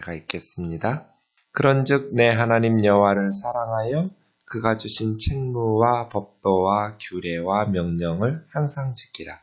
제가 읽겠습니다. 그런즉 내 하나님 여호와를 사랑하여 그가 주신 책무와 법도와 규례와 명령을 항상 지키라.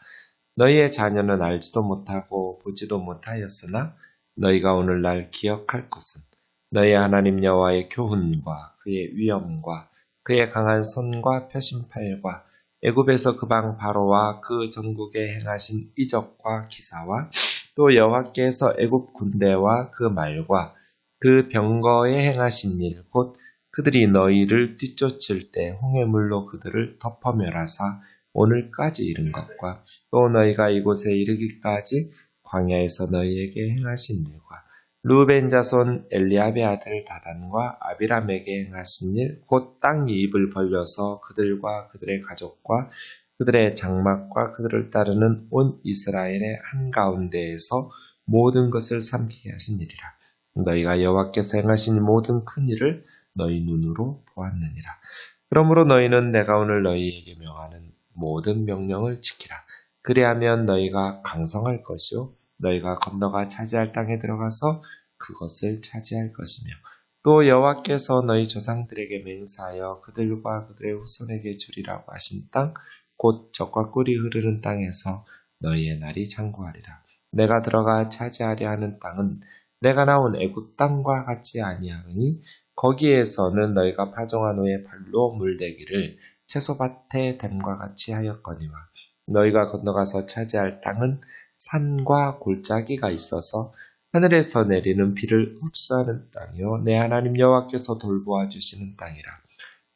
너희의 자녀는 알지도 못하고 보지도 못하였으나 너희가 오늘날 기억할 것은 너희 하나님 여호와의 교훈과 그의 위엄과 그의 강한 손과 표심팔과 애굽에서 그방 바로와 그 전국에 행하신 이적과 기사와 또 여호와께서 애굽 군대와 그 말과 그 병거에 행하신 일 곧 그들이 너희를 뒤쫓을 때 홍해물로 그들을 덮어 멸하사 오늘까지 이른 것과 또 너희가 이곳에 이르기까지 광야에서 너희에게 행하신 일과 루벤 자손 엘리압의 아들 다단과 아비람에게 행하신 일 곧 땅이 입을 벌려서 그들과 그들의 가족과 그들의 장막과 그들을 따르는 온 이스라엘의 한가운데에서 모든 것을 삼키게 하신 일이라. 너희가 여호와께서 행하신 모든 큰 일을 너희 눈으로 보았느니라. 그러므로 너희는 내가 오늘 너희에게 명하는 모든 명령을 지키라. 그리하면 너희가 강성할 것이요 너희가 건너가 차지할 땅에 들어가서 그것을 차지할 것이며 또 여호와께서 너희 조상들에게 맹세하여 그들과 그들의 후손에게 주리라고 하신 땅 곧 젖과 꿀이 흐르는 땅에서 너희의 날이 장구하리라. 내가 들어가 차지하려 하는 땅은 내가 나온 애굽 땅과 같이 아니하니 거기에서는 너희가 파종한 후에 발로 물대기를 채소밭에 댐과 같이 하였거니와 너희가 건너가서 차지할 땅은 산과 골짜기가 있어서 하늘에서 내리는 비를 흡수하는 땅이요 내 하나님 여호와께서 돌보아 주시는 땅이라.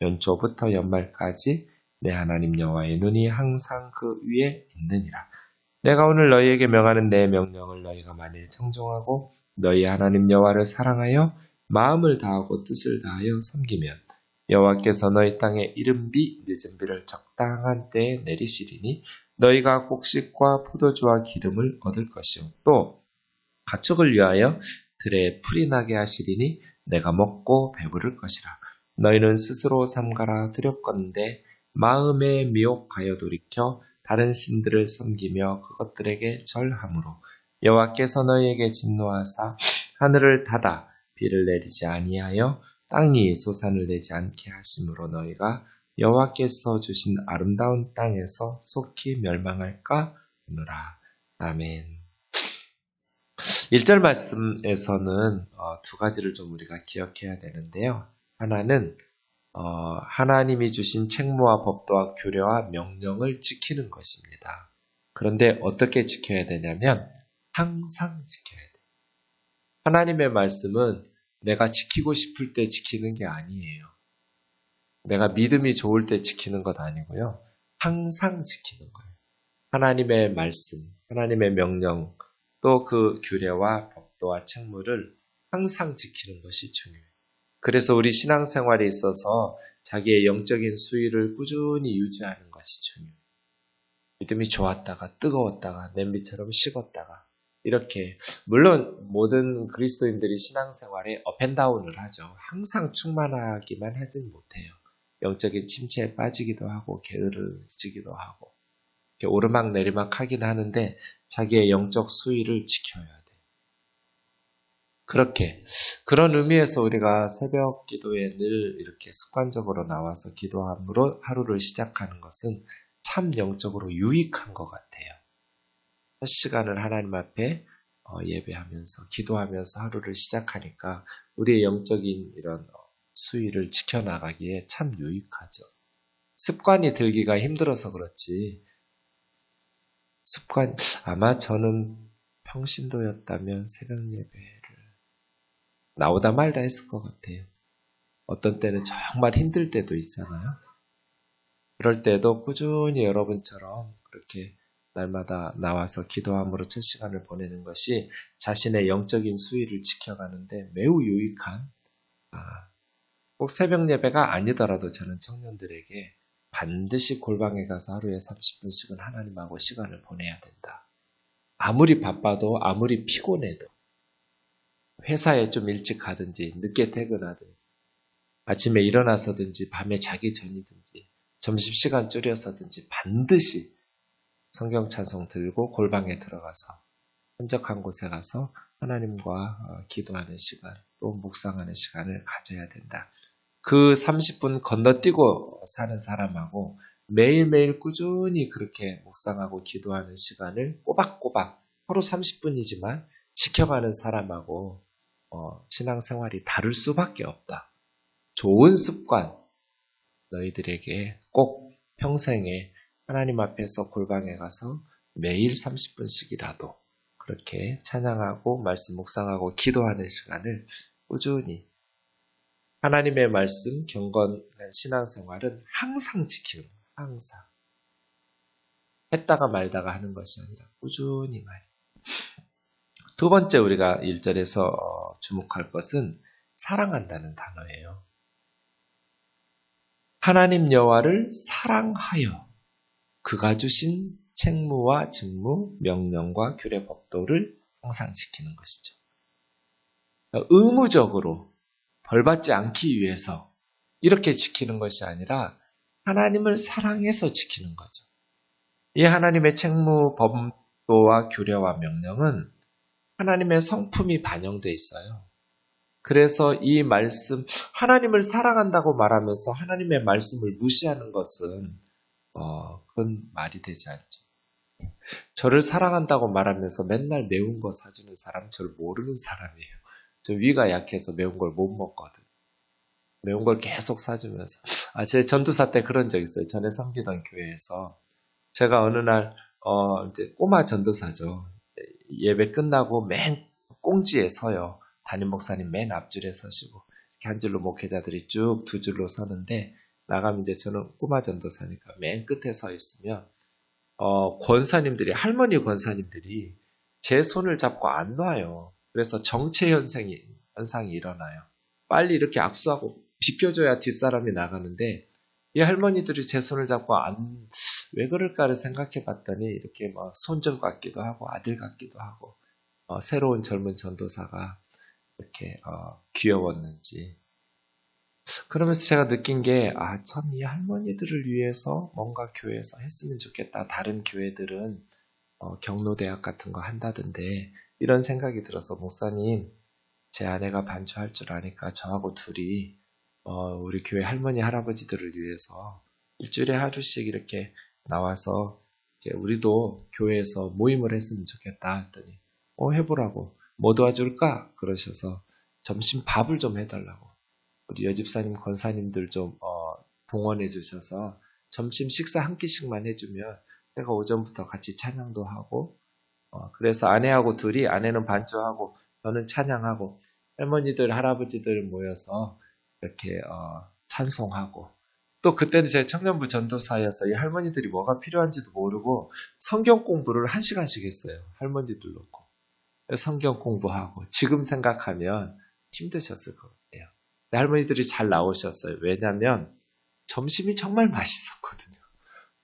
연초부터 연말까지 내 하나님 여호와의 눈이 항상 그 위에 있느니라. 내가 오늘 너희에게 명하는 내 명령을 너희가 만일 청종하고 너희 하나님 여호와를 사랑하여 마음을 다하고 뜻을 다하여 섬기면 여호와께서 너희 땅에 이른 비 늦은 비를 적당한 때에 내리시리니 너희가 곡식과 포도주와 기름을 얻을 것이요 또 가축을 위하여 들에 풀이 나게 하시리니 내가 먹고 배부를 것이라. 너희는 스스로 삼가라 두렵건대 마음에 미혹하여 돌이켜 다른 신들을 섬기며 그것들에게 절함으로 여호와께서 너희에게 진노하사 하늘을 닫아 비를 내리지 아니하여 땅이 소산을 내지 않게 하심으로 너희가 여호와께서 주신 아름다운 땅에서 속히 멸망할까 하노라. 아멘. 1절 말씀에서는 두 가지를 좀 우리가 기억해야 되는데요. 하나는 하나님이 주신 책무와 법도와 규례와 명령을 지키는 것입니다. 그런데 어떻게 지켜야 되냐면 항상 지켜야 돼요. 하나님의 말씀은 내가 지키고 싶을 때 지키는 게 아니에요. 내가 믿음이 좋을 때 지키는 것 아니고요. 항상 지키는 거예요. 하나님의 말씀, 하나님의 명령, 또 그 규례와 법도와 책무를 항상 지키는 것이 중요해요. 그래서 우리 신앙생활에 있어서 자기의 영적인 수위를 꾸준히 유지하는 것이 중요해요. 믿음이 좋았다가 뜨거웠다가 냄비처럼 식었다가 이렇게 물론 모든 그리스도인들이 신앙생활에 업앤다운을 하죠. 항상 충만하기만 하진 못해요. 영적인 침체에 빠지기도 하고 게으르지기도 하고 이렇게 오르막 내리막 하긴 하는데 자기의 영적 수위를 지켜야 돼요. 그런 의미에서 우리가 새벽 기도에 늘 이렇게 습관적으로 나와서 기도함으로 하루를 시작하는 것은 참 영적으로 유익한 것 같아요. 첫 시간을 하나님 앞에 예배하면서 기도하면서 하루를 시작하니까 우리의 영적인 이런 수위를 지켜나가기에 참 유익하죠. 습관이 들기가 힘들어서 그렇지 아마 저는 평신도였다면 새벽 예배를 나오다 말다 했을 것 같아요. 어떤 때는 정말 힘들 때도 있잖아요. 그럴 때도 꾸준히 여러분처럼 그렇게 날마다 나와서 기도함으로 첫 시간을 보내는 것이 자신의 영적인 수위를 지켜가는데 매우 유익한 꼭 새벽 예배가 아니더라도 저는 청년들에게 반드시 골방에 가서 하루에 30분씩은 하나님하고 시간을 보내야 된다. 아무리 바빠도 아무리 피곤해도 회사에 좀 일찍 가든지 늦게 퇴근하든지 아침에 일어나서든지 밤에 자기 전이든지 점심시간 줄여서든지 반드시 성경 찬송 들고 골방에 들어가서 한적한 곳에 가서 하나님과 기도하는 시간, 또 묵상하는 시간을 가져야 된다. 그 30분 건너뛰고 사는 사람하고 매일매일 꾸준히 그렇게 묵상하고 기도하는 시간을 꼬박꼬박 하루 30분이지만 지켜가는 사람하고 신앙생활이 다를 수밖에 없다. 좋은 습관 너희들에게 꼭 평생에 하나님 앞에서 골방에 가서 매일 30분씩이라도 그렇게 찬양하고 말씀 묵상하고 기도하는 시간을 꾸준히 하나님의 말씀 경건한 신앙생활은 항상 지키는 거예요. 항상. 했다가 말다가 하는 것이 아니라 꾸준히 말이에요. 두 번째 우리가 1절에서 주목할 것은 사랑한다는 단어예요. 하나님 여호와를 사랑하여 그가 주신 책무와 직무, 명령과 규례, 법도를 항상 지키는 것이죠. 의무적으로 벌받지 않기 위해서 이렇게 지키는 것이 아니라 하나님을 사랑해서 지키는 거죠. 이 하나님의 책무, 법도와 규례와 명령은 하나님의 성품이 반영되어 있어요. 그래서 이 말씀, 하나님을 사랑한다고 말하면서 하나님의 말씀을 무시하는 것은 그건 말이 되지 않죠. 저를 사랑한다고 말하면서 맨날 매운 거 사주는 사람, 저를 모르는 사람이에요. 저 위가 약해서 매운 걸 못 먹거든. 매운 걸 계속 사주면서. 제 전도사 때 그런 적 있어요. 전에 섬기던 교회에서. 제가 어느 날, 이제 꼬마 전도사죠. 예배 끝나고 맨 꽁지에 서요. 담임 목사님 맨 앞줄에 서시고, 이렇게 한 줄로 목회자들이 쭉 두 줄로 서는데, 나가면 이제 저는 꼬마 전도사니까 맨 끝에 서 있으면, 권사님들이, 할머니 권사님들이 제 손을 잡고 안 놔요. 그래서 정체 현상이 일어나요. 빨리 이렇게 악수하고 비켜줘야 뒷사람이 나가는데, 이 할머니들이 제 손을 잡고 왜 그럴까를 생각해 봤더니, 이렇게 뭐 손주 같기도 하고, 아들 같기도 하고, 새로운 젊은 전도사가 이렇게, 귀여웠는지. 그러면서 제가 느낀 게, 참, 이 할머니들을 위해서 뭔가 교회에서 했으면 좋겠다. 다른 교회들은, 경로대학 같은 거 한다던데, 이런 생각이 들어서, 목사님, 제 아내가 반주할 줄 아니까 저하고 둘이, 우리 교회 할머니, 할아버지들을 위해서 일주일에 하루씩 이렇게 나와서, 우리도 교회에서 모임을 했으면 좋겠다 했더니, 해보라고. 뭐 도와줄까? 그러셔서 점심 밥을 좀 해달라고. 우리 여집사님, 권사님들 좀 동원해 주셔서 점심 식사 한 끼씩만 해주면 내가 오전부터 같이 찬양도 하고 그래서 아내하고 둘이 아내는 반주하고 저는 찬양하고 할머니들, 할아버지들 모여서 이렇게 찬송하고 또 그때는 제가 청년부 전도사여서 이 할머니들이 뭐가 필요한지도 모르고 성경 공부를 1시간씩 했어요. 할머니들 놓고. 성경 공부하고 지금 생각하면 힘드셨을 것 같아요. 할머니들이 잘 나오셨어요. 왜냐하면 점심이 정말 맛있었거든요.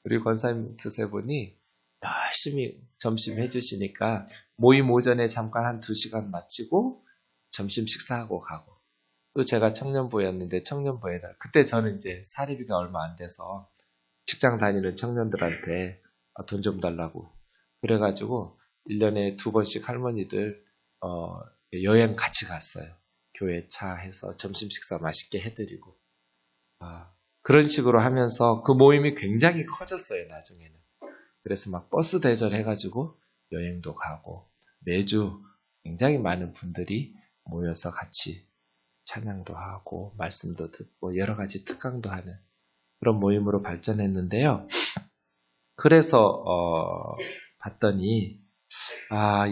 우리 권사님 두세 분이 열심히 점심 해주시니까 모임 오전에 잠깐 한 2시간 마치고 점심 식사하고 가고 또 제가 청년부였는데 청년부에다 그때 저는 이제 사립비가 얼마 안 돼서 직장 다니는 청년들한테 돈 좀 달라고 그래가지고 1년에 2번씩 할머니들 여행 같이 갔어요. 교회 차 해서 점심 식사 맛있게 해드리고 그런 식으로 하면서 그 모임이 굉장히 커졌어요. 나중에는. 그래서 막 버스 대절 해가지고 여행도 가고 매주 굉장히 많은 분들이 모여서 같이 찬양도 하고 말씀도 듣고 여러 가지 특강도 하는 그런 모임으로 발전했는데요. 그래서 봤더니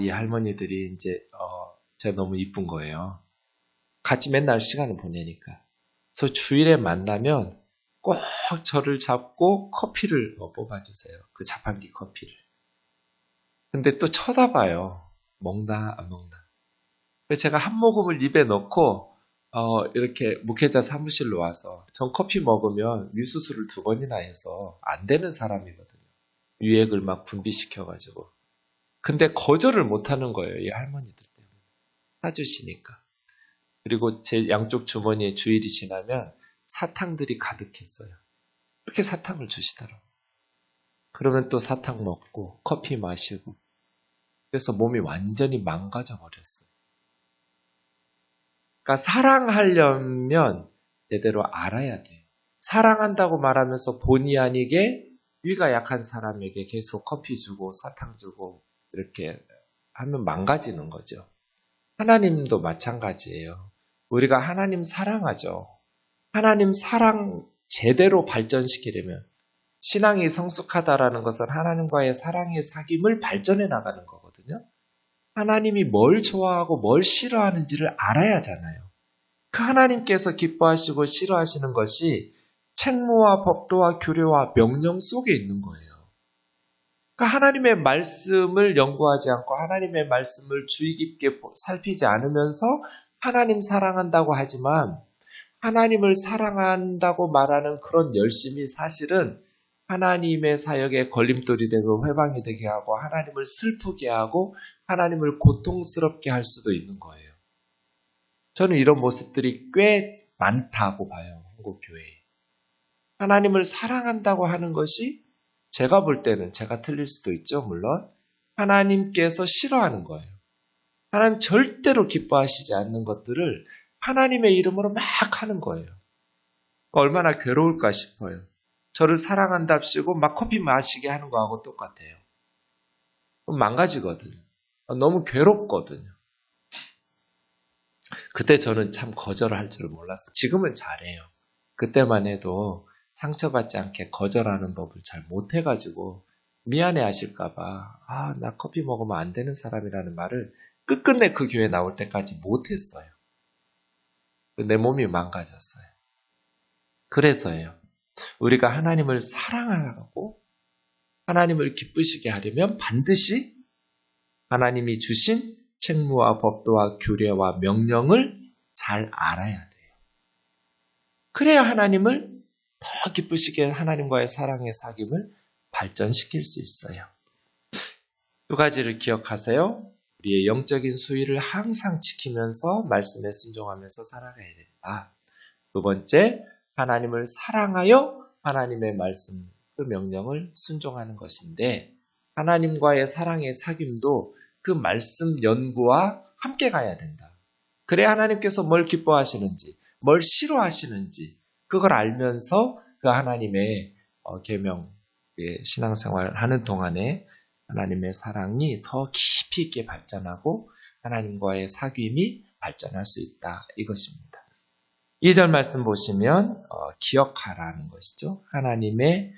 이 할머니들이 이제 제가 너무 이쁜 거예요. 같이 맨날 시간을 보내니까. 그래서 주일에 만나면 꼭 저를 잡고 커피를 뽑아주세요. 그 자판기 커피를. 근데 또 쳐다봐요. 먹나 안 먹나. 그래서 제가 한 모금을 입에 넣고 이렇게 목회자 사무실로 와서 전 커피 먹으면 위수술을 2번이나 해서 안 되는 사람이거든요. 유액을 막 분비시켜가지고. 근데 거절을 못하는 거예요. 이 할머니들 때문에. 사주시니까. 그리고 제 양쪽 주머니에 주일이 지나면 사탕들이 가득했어요. 이렇게 사탕을 주시더라고요. 그러면 또 사탕 먹고 커피 마시고 그래서 몸이 완전히 망가져 버렸어요. 그러니까 사랑하려면 제대로 알아야 돼요. 사랑한다고 말하면서 본의 아니게 위가 약한 사람에게 계속 커피 주고 사탕 주고 이렇게 하면 망가지는 거죠. 하나님도 마찬가지예요. 우리가 하나님 사랑하죠. 하나님 사랑 제대로 발전시키려면 신앙이 성숙하다라는 것은 하나님과의 사랑의 사귐을 발전해 나가는 거거든요. 하나님이 뭘 좋아하고 뭘 싫어하는지를 알아야 하잖아요. 그 하나님께서 기뻐하시고 싫어하시는 것이 책무와 법도와 규례와 명령 속에 있는 거예요. 그러니까 하나님의 말씀을 연구하지 않고 하나님의 말씀을 주의 깊게 살피지 않으면서 하나님 사랑한다고 하지만 하나님을 사랑한다고 말하는 그런 열심이 사실은 하나님의 사역에 걸림돌이 되고 회방이 되게 하고 하나님을 슬프게 하고 하나님을 고통스럽게 할 수도 있는 거예요. 저는 이런 모습들이 꽤 많다고 봐요. 한국 교회에. 하나님을 사랑한다고 하는 것이 제가 볼 때는 제가 틀릴 수도 있죠. 물론 하나님께서 싫어하는 거예요. 하나님 절대로 기뻐하시지 않는 것들을 하나님의 이름으로 막 하는 거예요. 얼마나 괴로울까 싶어요. 저를 사랑한답시고 막 커피 마시게 하는 거하고 똑같아요. 망가지거든요. 너무 괴롭거든요. 그때 저는 참 거절을 할 줄 몰랐어요. 지금은 잘해요. 그때만 해도 상처받지 않게 거절하는 법을 잘 못해가지고 미안해 하실까봐 나 커피 먹으면 안 되는 사람이라는 말을 끝끝내 그 교회 나올 때까지 못했어요. 내 몸이 망가졌어요. 그래서예요. 우리가 하나님을 사랑하고 하나님을 기쁘시게 하려면 반드시 하나님이 주신 책무와 법도와 규례와 명령을 잘 알아야 돼요. 그래야 하나님을 더 기쁘시게 하나님과의 사랑의 사귐을 발전시킬 수 있어요. 두 가지를 기억하세요. 우리의 영적인 수위를 항상 지키면서 말씀에 순종하면서 살아가야 된다. 두 번째, 하나님을 사랑하여 하나님의 말씀, 그 명령을 순종하는 것인데 하나님과의 사랑의 사귐도 그 말씀 연구와 함께 가야 된다. 그래야 하나님께서 뭘 기뻐하시는지, 뭘 싫어하시는지 그걸 알면서 그 하나님의 계명, 신앙생활 하는 동안에 하나님의 사랑이 더 깊이 있게 발전하고 하나님과의 사귐이 발전할 수 있다. 이것입니다. 2절 말씀 보시면 기억하라는 것이죠. 하나님의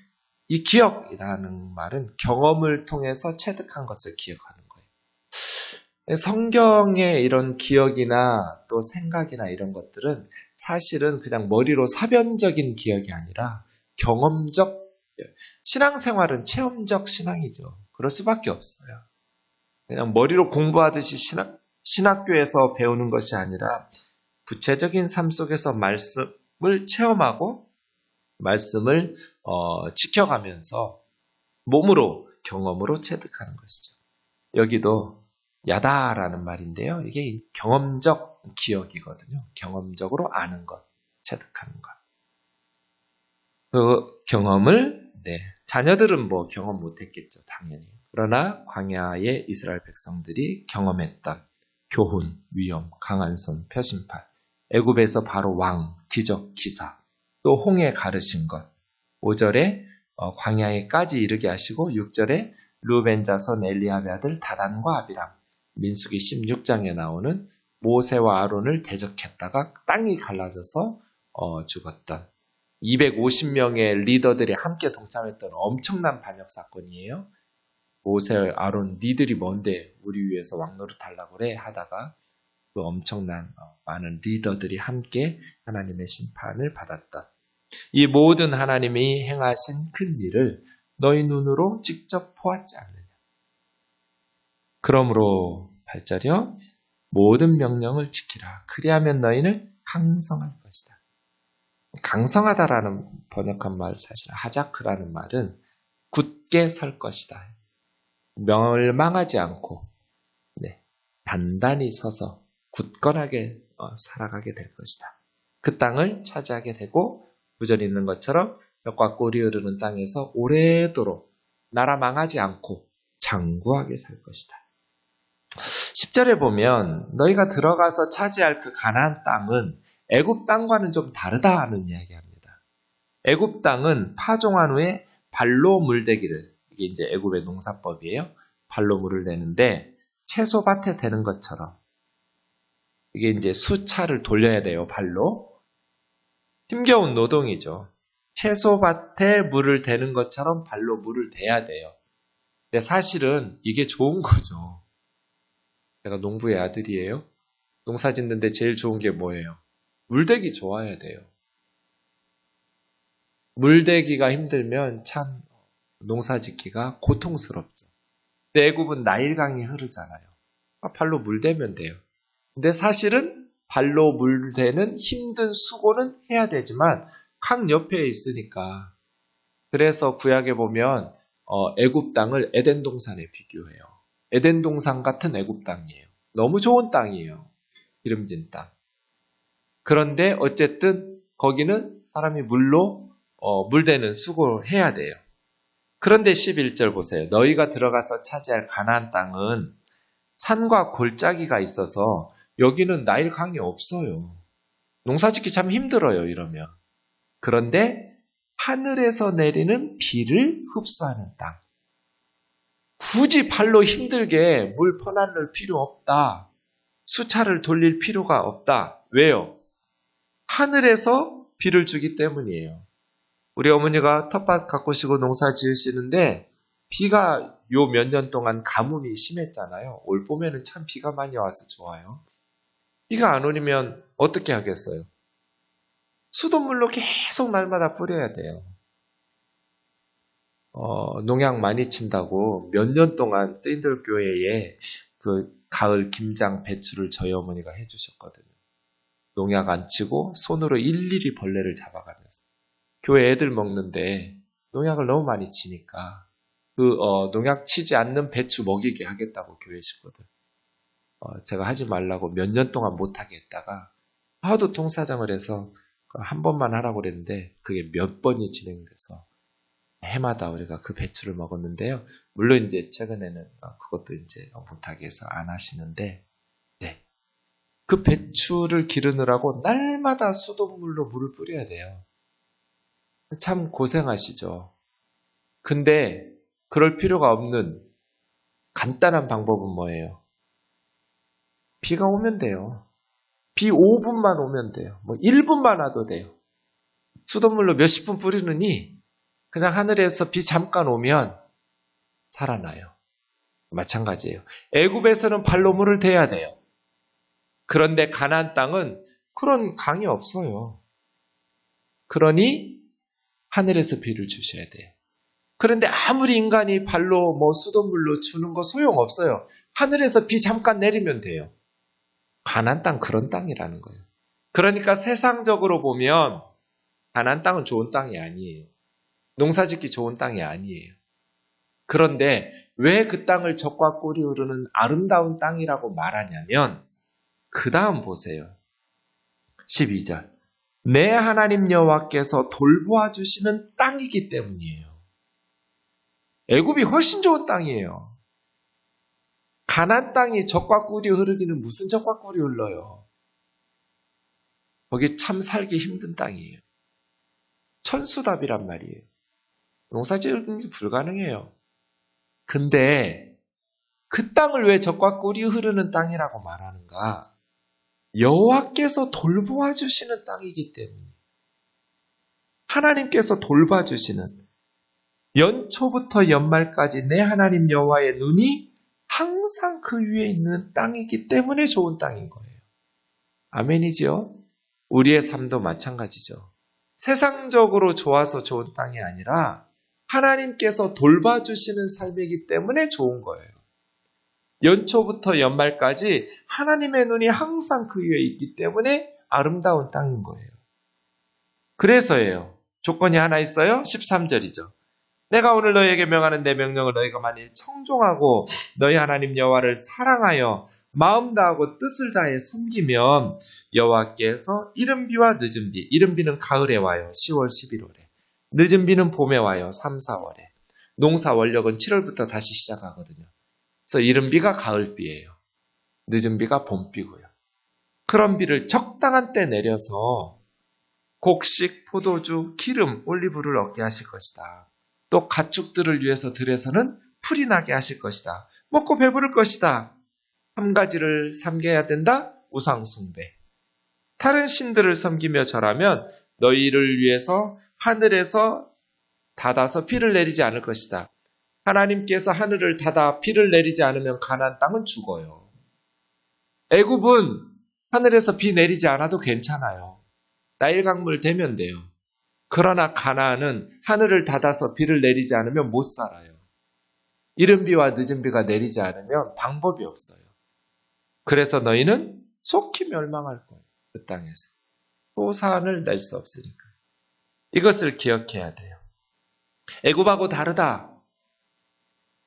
이 기억이라는 말은 경험을 통해서 체득한 것을 기억하는 거예요. 성경의 이런 기억이나 또 생각이나 이런 것들은 사실은 그냥 머리로 사변적인 기억이 아니라 경험적, 신앙생활은 체험적 신앙이죠. 그럴 수밖에 없어요. 그냥 머리로 공부하듯이 신학교에서 배우는 것이 아니라 구체적인 삶 속에서 말씀을 체험하고 말씀을 지켜가면서 몸으로 경험으로 체득하는 것이죠. 여기도 야다라는 말인데요. 이게 경험적 기억이거든요. 경험적으로 아는 것, 체득하는 것. 그 경험을 자녀들은 뭐 경험 못했겠죠. 당연히. 그러나 광야의 이스라엘 백성들이 경험했던 교훈, 위엄, 강한 손, 표심팔, 애굽에서 바로 왕, 기적, 기사, 또 홍해 가르신 것, 5절에 광야에까지 이르게 하시고 6절에 루벤 자손 엘리압의 아들 다단과 아비람, 민수기 16장에 나오는 모세와 아론을 대적했다가 땅이 갈라져서 죽었던 250명의 리더들이 함께 동참했던 엄청난 반역 사건이에요. 모세, 아론, 니들이 뭔데 우리 위해서 왕노릇 하려고 그래 하다가 그 엄청난 많은 리더들이 함께 하나님의 심판을 받았던 이 모든 하나님이 행하신 큰 일을 너희 눈으로 직접 보았지 않느냐. 그러므로 8절이요. 모든 명령을 지키라. 그리하면 너희는 강성할 것이다. 강성하다라는 번역한 말 사실 하자크라는 말은 굳게 설 것이다. 멸망하지 않고 단단히 서서 굳건하게 살아가게 될 것이다. 그 땅을 차지하게 되고 9절에 있는 것처럼 젖과 꿀이 흐르는 땅에서 오래도록 나라 망하지 않고 장구하게 살 것이다. 10절에 보면 너희가 들어가서 차지할 그 가나안 땅은 애굽 땅과는 좀 다르다는 이야기합니다. 애굽 땅은 파종한 후에 발로 물대기를, 이게 이제 애굽의 농사법이에요. 발로 물을 내는데 채소밭에 대는 것처럼 이게 이제 수차를 돌려야 돼요. 발로. 힘겨운 노동이죠. 채소밭에 물을 대는 것처럼 발로 물을 대야 돼요. 근데 사실은 이게 좋은 거죠. 내가 농부의 아들이에요. 농사 짓는데 제일 좋은 게 뭐예요? 물대기 좋아야 돼요. 물대기가 힘들면 참 농사 짓기가 고통스럽죠. 근데 애굽은 나일강이 흐르잖아요. 발로 물대면 돼요. 근데 사실은 발로 물대는 힘든 수고는 해야 되지만 강 옆에 있으니까. 그래서 구약에 보면 애굽 땅을 에덴 동산에 비교해요. 에덴 동산 같은 애굽 땅이에요. 너무 좋은 땅이에요. 기름진 땅. 그런데 어쨌든 거기는 사람이 물로 물대는 수고를 해야 돼요. 그런데 11절 보세요. 너희가 들어가서 차지할 가나안 땅은 산과 골짜기가 있어서 여기는 나일 강이 없어요. 농사짓기 참 힘들어요, 이러면. 그런데 하늘에서 내리는 비를 흡수하는 땅. 굳이 발로 힘들게 물 퍼날릴 필요 없다. 수차를 돌릴 필요가 없다. 왜요? 하늘에서 비를 주기 때문이에요. 우리 어머니가 텃밭 가꾸시고 농사 지으시는데 비가 요 몇 년 동안 가뭄이 심했잖아요. 올 봄에는 참 비가 많이 와서 좋아요. 비가 안 오면 어떻게 하겠어요? 수돗물로 계속 날마다 뿌려야 돼요. 농약 많이 친다고 몇 년 동안 뜨인들 교회에 그 가을 김장 배추를 저희 어머니가 해주셨거든요. 농약 안 치고 손으로 일일이 벌레를 잡아가면서. 교회 애들 먹는데 농약을 너무 많이 치니까 농약 치지 않는 배추 먹이게 하겠다고 교회 식구들. 제가 하지 말라고 몇 년 동안 못하게 했다가 하도 통사장을 해서 한 번만 하라고 그랬는데 그게 몇 번이 진행돼서 해마다 우리가 그 배추를 먹었는데요. 물론 이제 최근에는 그것도 이제 못하게 해서 안 하시는데, 네. 그 배추를 기르느라고 날마다 수돗물로 물을 뿌려야 돼요. 참 고생하시죠. 근데 그럴 필요가 없는 간단한 방법은 뭐예요? 비가 오면 돼요. 비 5분만 오면 돼요. 뭐 1분만 와도 돼요. 수돗물로 몇십 분 뿌리느니 그냥 하늘에서 비 잠깐 오면 살아나요. 마찬가지예요. 애굽에서는 발로 물을 대야 돼요. 그런데 가나안 땅은 그런 강이 없어요. 그러니 하늘에서 비를 주셔야 돼요. 그런데 아무리 인간이 발로 수돗물로 주는 거 소용없어요. 하늘에서 비 잠깐 내리면 돼요. 가나안 땅 그런 땅이라는 거예요. 그러니까 세상적으로 보면 가나안 땅은 좋은 땅이 아니에요. 농사짓기 좋은 땅이 아니에요. 그런데 왜 그 땅을 젖과 꿀이 흐르는 아름다운 땅이라고 말하냐면 그 다음 보세요. 12절. 내 하나님 여호와께서 돌보아 주시는 땅이기 때문이에요. 애굽이 훨씬 좋은 땅이에요. 가나안 땅이 젖과 꿀이 흐르기는 무슨 젖과 꿀이 흘러요. 거기 참 살기 힘든 땅이에요. 천수답이란 말이에요. 농사 지으기 불가능해요. 근데 그 땅을 왜 젖과 꿀이 흐르는 땅이라고 말하는가? 여호와께서 돌보아 주시는 땅이기 때문에. 하나님께서 돌봐주시는 연초부터 연말까지 내 하나님 여호와의 눈이 항상 그 위에 있는 땅이기 때문에 좋은 땅인 거예요. 아멘이죠? 우리의 삶도 마찬가지죠. 세상적으로 좋아서 좋은 땅이 아니라 하나님께서 돌봐주시는 삶이기 때문에 좋은 거예요. 연초부터 연말까지 하나님의 눈이 항상 그 위에 있기 때문에 아름다운 땅인 거예요. 그래서예요. 조건이 하나 있어요. 13절이죠. 내가 오늘 너희에게 명하는 내 명령을 너희가 만일 청종하고 너희 하나님 여호와를 사랑하여 마음 다하고 뜻을 다해 섬기면 여호와께서 이른 비와 늦은 비, 이른 비는 가을에 와요. 10월, 11월에. 늦은 비는 봄에 와요. 3, 4월에. 농사 원력은 7월부터 다시 시작하거든요. 그래서 이른 비가 가을 비예요. 늦은 비가 봄비고요. 그런 비를 적당한 때 내려서 곡식, 포도주, 기름, 올리브를 얻게 하실 것이다. 또 가축들을 위해서 들에서는 풀이 나게 하실 것이다. 먹고 배부를 것이다. 한 가지를 삼겨야 된다. 우상 숭배. 다른 신들을 섬기며 절하면 너희를 위해서 하늘에서 닫아서 비를 내리지 않을 것이다. 하나님께서 하늘을 닫아 비를 내리지 않으면 가나안 땅은 죽어요. 애굽은 하늘에서 비 내리지 않아도 괜찮아요. 나일 강물 되면 돼요. 그러나 가나안은 하늘을 닫아서 비를 내리지 않으면 못 살아요. 이른 비와 늦은 비가 내리지 않으면 방법이 없어요. 그래서 너희는 속히 멸망할 거예요. 그 땅에서. 소산을 낼 수 없으니까. 이것을 기억해야 돼요. 애굽하고 다르다.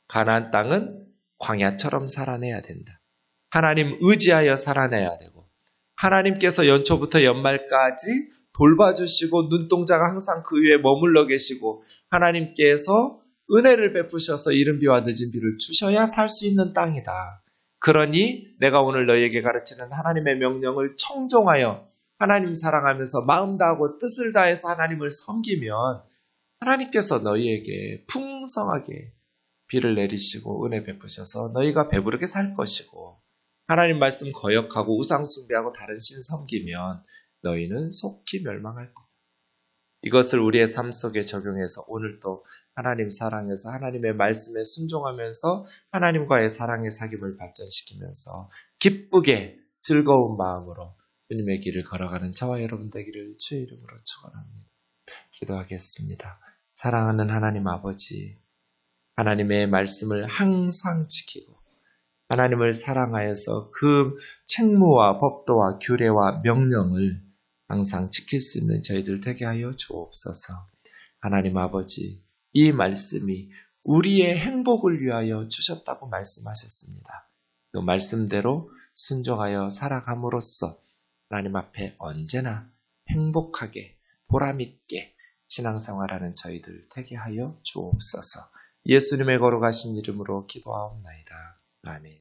가나안 땅은 광야처럼 살아내야 된다. 하나님 의지하여 살아내야 되고 하나님께서 연초부터 연말까지 돌봐주시고 눈동자가 항상 그 위에 머물러 계시고 하나님께서 은혜를 베푸셔서 이른 비와 늦은 비를 주셔야 살 수 있는 땅이다. 그러니 내가 오늘 너희에게 가르치는 하나님의 명령을 청종하여 하나님 사랑하면서 마음 다하고 뜻을 다해서 하나님을 섬기면 하나님께서 너희에게 풍성하게 비를 내리시고 은혜 베푸셔서 너희가 배부르게 살 것이고 하나님 말씀 거역하고 우상 숭배하고 다른 신 섬기면 너희는 속히 멸망할 거다. 이것을 우리의 삶 속에 적용해서 오늘도 하나님 사랑해서 하나님의 말씀에 순종하면서 하나님과의 사랑의 사귐을 발전시키면서 기쁘게 즐거운 마음으로 주님의 길을 걸어가는 저와 여러분 되기를 주의 이름으로 축원합니다. 기도하겠습니다. 사랑하는 하나님 아버지, 하나님의 말씀을 항상 지키고 하나님을 사랑하여서 그 책무와 법도와 규례와 명령을 항상 지킬 수 있는 저희들 되게 하여 주옵소서. 하나님 아버지, 이 말씀이 우리의 행복을 위하여 주셨다고 말씀하셨습니다. 그 말씀대로 순종하여 살아감으로써 하나님 앞에 언제나 행복하게 보람있게 신앙생활하는 저희들 되게 하여 주옵소서. 예수님의 거룩하신 이름으로 기도하옵나이다. 아멘.